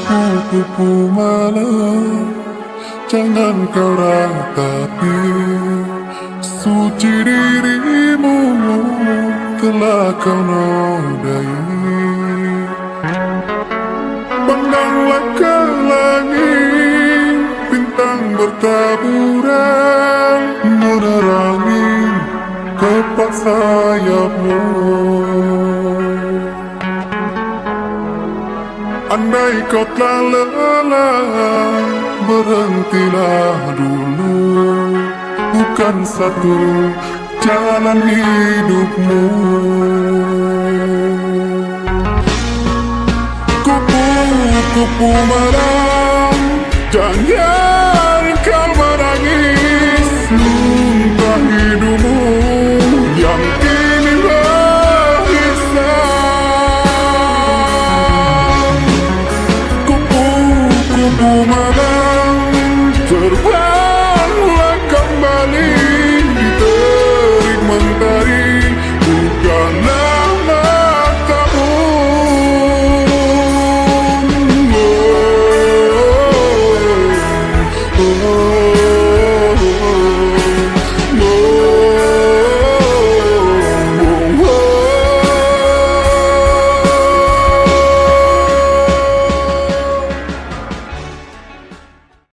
kupu-kupu malam, jangan kau ratapi. Suci dirimu telah kau nodai. Pandanglah ke langit, bintang bertaburan menerangi kepak sayapmu. Andai kau telah lelah, berhentilah dulu. Bukan satu jalan hidupmu. Kupu-kupu malam, jangan